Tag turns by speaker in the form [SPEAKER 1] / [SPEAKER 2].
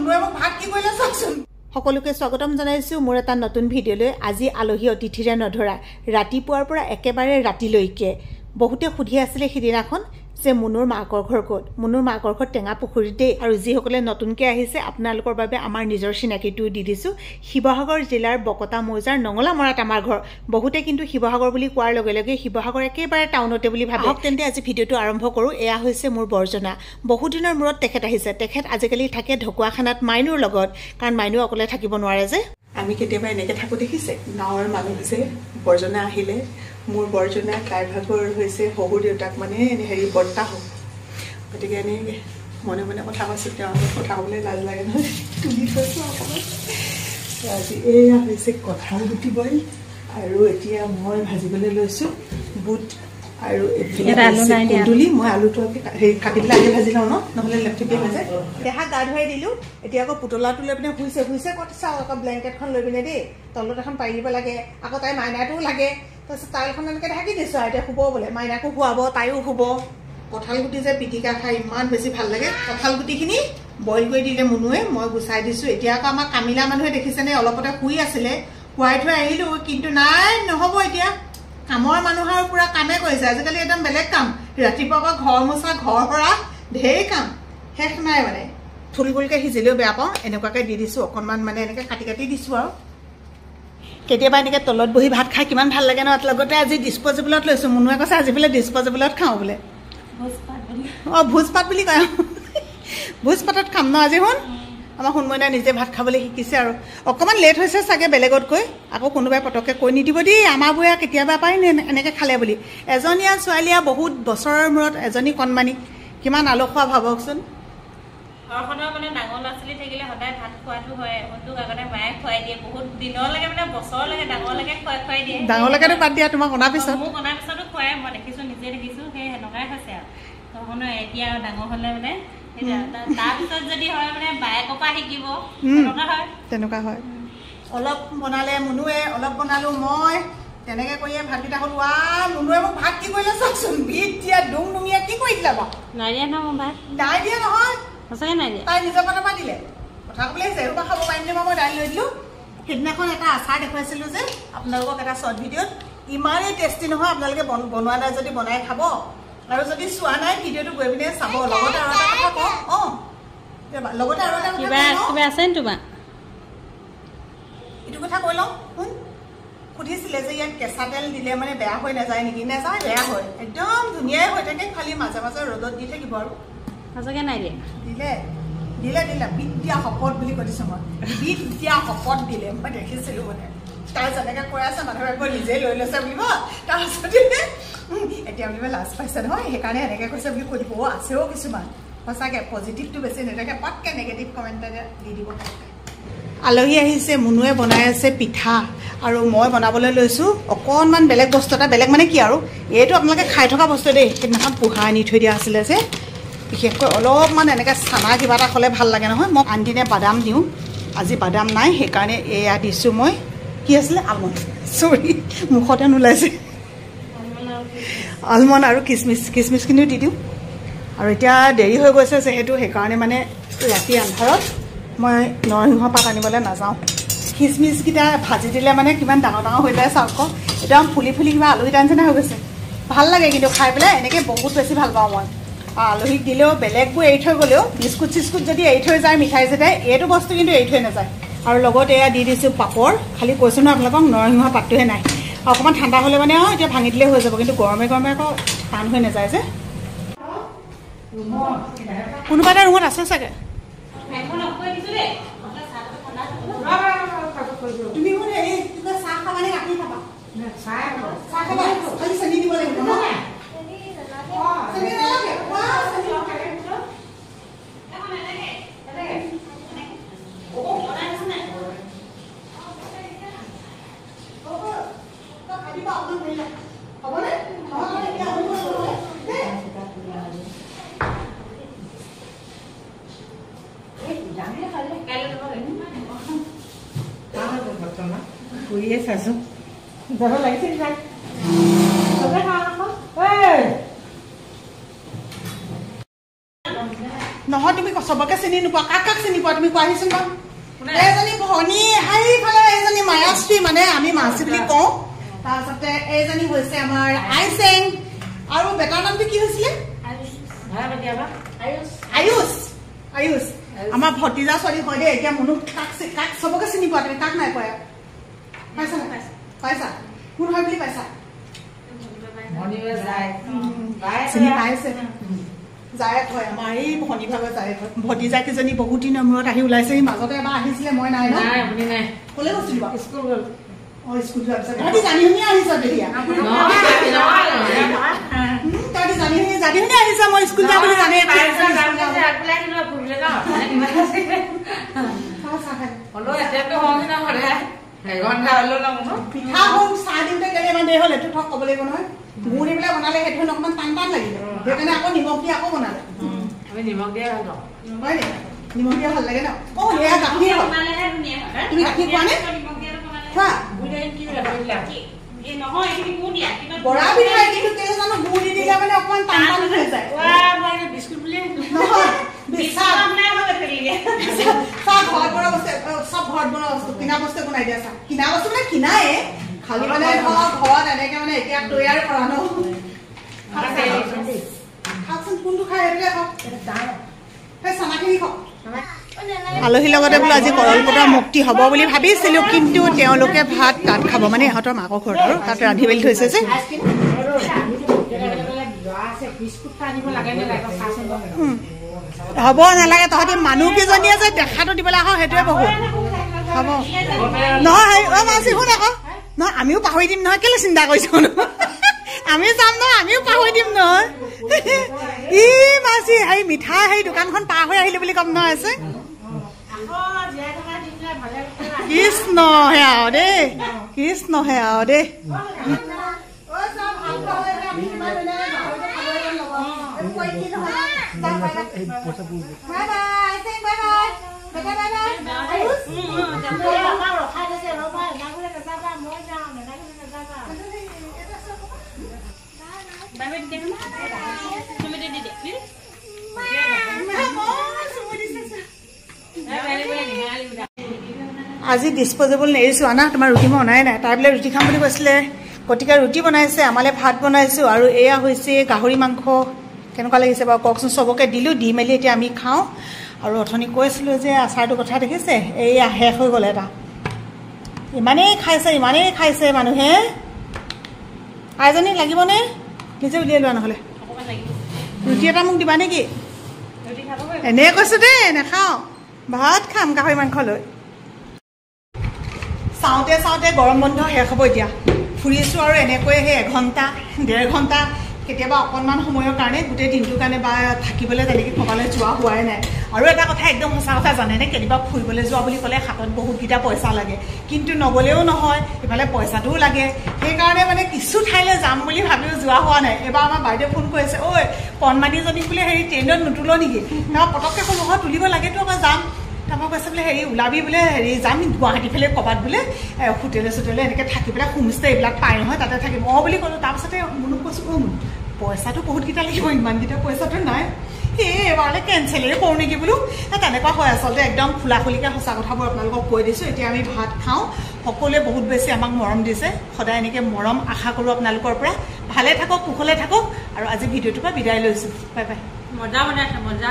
[SPEAKER 1] মুনুৱে মোক ভাত কি কৰিলে চাওকচোন। সকলোকে স্বাগতম জনাইছো মোৰ এটা নতুন ভিডিঅ'লৈ। আজি আলহী অতিথিৰে নধৰা ৰাতিপুৱাৰ পৰা একেবাৰে ৰাতিলৈকে বহুতে সুধি আছিলে সিদিনাখন যে মুনুৰ মাকৰ ঘৰ ক'ত। মুনুৰ মাকৰ ঘৰ টেঙা পুখুৰীতে। আৰু যিসকলে নতুনকৈ আহিছে আপোনালোকৰ বাবে আমাৰ নিজৰ চিনাকিটো দি দিছোঁ। শিৱসাগৰ জিলাৰ বকতা মৌজাৰ নঙলামৰাত আমাৰ ঘৰ। বহুতে কিন্তু শিৱসাগৰ বুলি কোৱাৰ লগে লগে শিৱসাগৰ একেবাৰে টাউনতে বুলি ভাবে। তেন্তে আজি ভিডিঅ'টো আৰম্ভ কৰোঁ। এয়া হৈছে মোৰ বৰজনা। বহুদিনৰ মূৰত তেখেত আহিছে। তেখেত আজিকালি থাকে ঢকুৱাখানাত মাইনুৰ লগত, কাৰণ মাইনু অকলে থাকিব নোৱাৰে যে। আমি কেতিয়াবা এনেকৈ থাকোঁ দেখিছে, গাঁৱৰ মানুহ যে বৰজনা আহিলে। মোৰ বৰজনা কাইভাগৰ হৈছে শহুৰ দেউতাক মানে বৰ্তা হওক। গতিকে এনেকৈ মনে মনে কথা কৈছোঁ, তেওঁৰ লগত কথা ক'বলৈ লাজ লাগে নহয়, তুলি থৈছোঁ অকণমান। আজি এয়া হৈছে কঁঠাল গুটি বইল, আৰু এতিয়া মই ভাজিবলৈ লৈছোঁ বুট আৰু কুন্দুলি। মই আলুটো কাটি পেলাই আগে ভাজি লওঁ নহ'লে লেপথেপিয়া হৈ যায়। দেহাক গা ধুৱাই দিলোঁ। এতিয়া আকৌ পুতলাটো লৈ পিনে শুইছে ক'ত চাওঁ আকৌ ব্লেংকেটখন লৈ পিনে দেই, তলত এখন পাৰি দিব লাগে। আকৌ তাই মাইনাটোও লাগে, তাৰপিছত তাইখন এনেকৈ ঢাকি দিছোঁ আৰু এতিয়া শুব বোলে। মাইনাকো শুৱাব, তাইও শুব। কঁঠাল গুটি যে পিটিকা খাই ইমান বেছি ভাল লাগে। কঁঠাল গুটিখিনি বইল কৰি দিলে মুনুৱে, মই গুচাই দিছোঁ। এতিয়া আকৌ আমাৰ কামিলা মানুহে দেখিছেনে অলপতে শুই আছিলে, শুৱাই থৈ আহিলোঁ, কিন্তু নাই নহ'ব এতিয়া। কামৰ মানুহ আৰু পুৰা কামে কৰিছে আজিকালি, একদম বেলেগ কাম। ৰাতিপুৱা পৰা ঘৰ মোচা, ঘৰ সৰা, ঢেৰ কাম, শেষ নাই মানে। ফুল ফুলকৈ সিজিলেও বেয়া পাওঁ, এনেকুৱাকৈ দি দিছোঁ অকণমান, মানে এনেকৈ কাটি কাটি দিছোঁ আৰু। কেতিয়াবা এনেকৈ তলত বহি ভাত খাই কিমান ভাল লাগে ন। লগতে আজি ডিছপ'জেবলত লৈছোঁ। মুনুৱে কৈছে আজি বোলে ডিছপ'জেবলত খাওঁ বোলে। অঁ ভোজ পাত বুলি কয়, ভোজ পাতত খাম ন আজি। শুন, আমাৰ সোণমইনাই নিজে ভাত খাবলৈ শিকিছে আৰু অকণমান লেট হৈছে চাগে বেলেগতকৈ। আকৌ কোনোবাই পটককৈ কৈ নিদিব দেই আমাৰবোৰে কেতিয়াবা পাই এনেকৈ খালে বুলি। এজনীয়া ছোৱালীয়ে বহুত বছৰৰ মূৰত এজনী কণমানি, কিমান আলসুৱা ভাবকচোন।
[SPEAKER 2] ঘৰখনৰ মানে ডাঙৰ ল'ৰা ছোৱালী থাকিলে সদায় ভাত খোৱাটো হয়। মনটোক আগতে মায়ে খুৱাই দিয়ে, বহুত দিনলৈকে মানে বছৰলৈকে ডাঙৰলৈকে খুৱাই দিয়ে।
[SPEAKER 1] ডাঙৰলৈকেতো বাদ দিয়া, তোমাক অনাৰ পিছত
[SPEAKER 2] মোক অনাৰ পিছতো খুৱাই, মই দেখিছোঁ, নিজে দেখিছোঁ। সেই সেনেকুৱাই হৈছে আৰু ঘৰখনৰ। এতিয়া আৰু ডাঙৰ হ'লে মানে তাৰপিছত যদি হয় মানে বায়েকৰ পৰা শিকিব,
[SPEAKER 1] তেনেকুৱা হয়। অলপ বনালে মুনুৱে, অলপ বনালোঁ মই, তেনেকৈ কৰিয়ে ভাতকেইটা হ'ল। মুনুৱে মোক ভাত কি কৰিলে চাওকচোন। বিট দিয়া ডুং ডুঙিয়া কি কৰি দিলে বাৰু।
[SPEAKER 2] নাই দিয়া নহয় ভাত,
[SPEAKER 1] নাই দিয়া নহয়,
[SPEAKER 2] সঁচাকৈ নাই দিয়া।
[SPEAKER 1] তাই নিজৰ পেটৰ পৰা দিলে। কথা ক'বলৈ আহিছে এইবোৰ খাব পাৰিম নে মই দাইল লৈ দিলোঁ। সেইদিনাখন এটা আচাৰ দেখুৱাইছিলোঁ যে আপোনালোকক এটা শ্বৰ্ট ভিডিঅ'ত, ইমানেই টেষ্টি নহয়। আপোনালোকে বনোৱা নাই যদি বনাই খাব, আৰু যদি চোৱা নাই ভিডিঅ'টো গৈ পিনে চাব। লগতে আৰু এটা কথা কওঁ, লগতে আৰু এটা
[SPEAKER 2] কিবা আছে নি তোমাৰ?
[SPEAKER 1] এইটো কথা কৈ লওঁ শুন। সুধিছিলে যে ইয়াত কেঁচা তেল দিলে মানে বেয়া হৈ নাযায় নেকি। নাযায়, বেয়া হয়, একদম ধুনীয়াই হৈ থাকে, খালি মাজে মাজে ৰ'দত দি থাকিব আৰু।
[SPEAKER 2] সঁচাকৈ নাই দিয়া।
[SPEAKER 1] দিলে বিট দিয়া শপত বুলি কৈ দিছোঁ মই। বিট দিয়া শপত দিলে, মই দেখিছিলোঁ মানে। তাই যেনেকৈ কৈ আছে মানুহে আকৌ নিজে লৈ লৈছে বুলিব। তাৰপিছতে এতিয়া বুলিব লাজ পাইছে নহয়, সেইকাৰণে এনেকৈ কৈছে বুলি কৈ দিব। আছেও কিছুমান সঁচাকৈ পজিটিভটো বেছি নাথাকে, পটকৈ নিগেটিভ কমেণ্ট এটা দি দিব। আলহী আহিছে, মুনুৱে বনাই আছে পিঠা, আৰু মই বনাবলৈ লৈছোঁ অকণমান বেলেগ বস্তু এটা। বেলেগ মানে কি আৰু, এইটো আপোনালোকে খাই থকা বস্তু দেই। সেইদিনাখন পোহা আনি থৈ দিয়া আছিলে যে, বিশেষকৈ অলপমান এনেকৈ চানা কিবা এটা হ'লে ভাল লাগে নহয়। মই আনদিনে বাদাম দিওঁ, আজি বাদাম নাই, সেইকাৰণে এয়া দিছোঁ মই। কি আছিলে? আলমণ্ড, চৰি মুখতে নোলাইছে। আলমণ্ড আৰু কিচমিচখিনিও দি দিওঁ। আৰু এতিয়া দেৰি হৈ গৈছে যিহেতু, সেইকাৰণে মানে ৰাতি আন্ধাৰত মই নৰসিংহ পাত আনিবলৈ নাযাওঁ। কিচমিচকেইটা ভাজি দিলে মানে কিমান ডাঙৰ ডাঙৰ হৈ যায় চাওক, একদম ফুলি ফুলি কিবা আলুকেইটা নিচিনা হৈ গৈছে। ভাল লাগে কিন্তু খাই পেলাই, এনেকৈ বহুত বেছি ভাল পাওঁ মই। আলহীক দিলেও, বেলেগবোৰ এৰি থৈ গ'লেও, বিস্কুট চিস্কুট যদি এৰি থৈ যায়, মিঠাই চিঠাই, এইটো বস্তু কিন্তু এৰি থৈ নাযায়। আৰু লগত এয়া দি দিছোঁ পাপৰ। খালি কৈছোঁ নহয় আপোনালোকক, নৰসিংহ পাতটোহে নাই। অকণমান ঠাণ্ডা হ'লে মানে এতিয়া ভাঙি দিলেই হৈ যাব, কিন্তু গৰমে গৰমে আকৌ টান হৈ নাযায় যে। কোনোবা এটা ৰুমত আছে চাগে। তুমি চাহ খাবা নে গাখীৰ খাবা? চাহ খাবা, খালি চেনি দিব লাগিব ন? যাব লাগিছিল নহয় নহয় তুমি চবকে চিনি নোপোৱা কাক কাক চিনি পোৱা তুমি কোৱাহিচোন বাৰু এইজনী ভনী সেইফালে এইজনী মায়াশ্ৰী মানে আমি মাছী বুলি কওঁ তাৰপিছতে এইজনী হৈছে আমাৰ আইচেং আৰু বেটাৰ নামটো কি হৈছিলে আয়ুষ আয়ুষ আমাৰ ভতিজা ছোৱালী হয় দেই এতিয়া মনুক কাক চবকে চিনি পোৱা তুমি কাক নাই পোৱা পাইছা নাই পাইছা কোন হয় বুলি পাইছা চিনি পাইছে জায়েক হয় আমাৰ এই ভনী ভাগৰ জায়েক হয় ভতিজা কেইজনী বহুত দিনৰ মূৰত আহি ওলাইছে এই মাজতে এবাৰ আহিছিলে মই নাই নাই ক'লে গৈছিলো বাৰু স্কুল গ'ল স্কুল যোৱাৰ পিছত তহঁতি জানি শুনি আহিছ তেতিয়া তহঁতি জানি শুনি আহিছ মই স্কুল যাওঁ বুলি জানে পিঠা হওঁ চাহ দিওঁতে কেলে ইমান দেৰি হ'ল এইটো থক ক'ব লাগিব নহয় গুৰ দি পেলাই বনালে সেইটো অকণমান টান টান লাগিলে সেইকাৰণে আকৌ নিমখ দি আকৌ বনালে আমি নিমখ দিয়ে ভাল পাওঁ হয় নে নিমখ দিয়া ভাল লাগে ন অ' এয়া গাখীৰ তুমি গাখীৰ খোৱা নে খোৱা বৰা পিঠা কিন্তু কেলে জানো গুৰ দি দিলে মানে অকণমান টান টান হৈ যায় বিস্কুট বুলি নহয় চব ঘৰত বনোৱা বস্তু চব ঘৰত বনোৱা বস্তু কিনা বস্তু বনাই দিয়া চা কিনা বস্তু মানে কিনাই খালি মানে ঘৰত এনেকে মানে এতিয়া তৈয়াৰ কৰা ন খাওকচোন কোনটো খাই এইটোকে খাওক সেই চানাখিনি খাওক আলহীৰ লগতে বোলো আজি কৰলপতাৰ মুক্তি হ'ব বুলি ভাবিছিলোঁ কিন্তু তেওঁলোকে ভাত তাত খাব মানে ইহঁতৰ মাকৰ ঘৰত আৰু তাত ৰান্ধি মেলি থৈছে যে হ'ব নালাগে তহঁতি মানুহকেইজনীয়ে যে দেখাটো দিবলৈ আহ সেইটোৱে বহুত হ'ব নহয় অ' মাছি শুন আকৌ নহয় আমিও পাহৰি দিম নহয় কেলে চিন্তা কৰিছো আমি যাম নহয় আমিও পাহৰি দিম নহয় ই মাছি সেই মিঠা সেই দোকানখন পাৰ হৈ আহিলো বুলি কম নহয় আছে কৃষ্ণ হে আৰু দেই কৃষ্ণ হে আৰু দেই আজি ডিছপ'জেবল নেৰিছোঁ আনা তোমাৰ ৰুটি মই অনাই নাই তাই বোলে ৰুটি খাম বুলি কৈছিলে গতিকে ৰুটি বনাইছে আমালে ভাত বনাইছোঁ আৰু এয়া হৈছে গাহৰি মাংস কেনেকুৱা লাগিছে বাৰু কওকচোন চবকে দিলোঁ দি মেলি এতিয়া আমি খাওঁ আৰু অথনি কৈছিলোঁ যে আচাৰটো কথা দেখিছে এইয়া শেষ হৈ গ'ল এটা ইমানেই খাইছে মানুহে আইজনী লাগিবনে নিজে উলিয়াই লোৱা নহ'লে ৰুটি এটা মোক দিবা নেকি এনেই কৈছোঁ দেই নাখাওঁ ভাত খাম গাহৰি মাংস লৈ চাওঁতে চাওঁতে গৰম বন্ধ শেষ হ'ব এতিয়া ফুৰিছোঁ আৰু এনেকৈ সেই এঘণ্টা 1.5 ঘণ্টা কেতিয়াবা অকণমান সময়ৰ কাৰণে গোটেই দিনটোৰ কাৰণে বা থাকিবলৈ তেনেকৈ ক'ৰবালৈ যোৱা হোৱাই নাই আৰু এটা কথা একদম সঁচা কথা জানেনে কেতিয়াবা ফুৰিবলৈ যোৱা বুলি ক'লে হাতত বহুতকেইটা পইচা লাগে কিন্তু নগ'লেও নহয় ইফালে পইচাটোও লাগে সেইকাৰণে মানে কিছু ঠাইলৈ যাম বুলি ভাবিও যোৱা হোৱা নাই এবাৰ আমাৰ বাইদেউ ফোন কৰিছে ঐ কণমানিজনীক বোলে হেৰি ট্ৰেইনত নুতুলো নেকি তাৰপৰা পটককৈ ক'লো তুলিব লাগেতো আকৌ যাম তাৰপৰা কৈছে বোলে হেৰি ওলাবি বোলে হেৰি যাম গুৱাহাটী ফালে ক'ৰবাত বোলে হোটেলে চোটেলে এনেকৈ থাকি পেলাই হোমষ্টে এইবিলাক পাই নহয় তাতে থাকিম বুলি ক'লোঁ তাৰপিছতে মনুক কৈছোঁ পইচাটো বহুতকেইটা লাগিব ইমানকেইটা পইচাটো নাই এবাৰলৈ কেঞ্চেলেই কৰোঁ নেকি বোলো তেনেকুৱা হয় আচলতে একদম খোলা খুলিকৈ সঁচা কথাবোৰ আপোনালোকক কৈ দিছোঁ এতিয়া আমি ভাত খাওঁ সকলোৱে বহুত বেছি আমাক মৰম দিছে সদায় এনেকৈ মৰম আশা কৰোঁ আপোনালোকৰ পৰা ভালে থাকক কুশলে থাকক আৰু আজি ভিডিঅ'টোৰ পৰা বিদায় লৈছোঁ বাই বাই
[SPEAKER 2] মজা বনাইছে মজা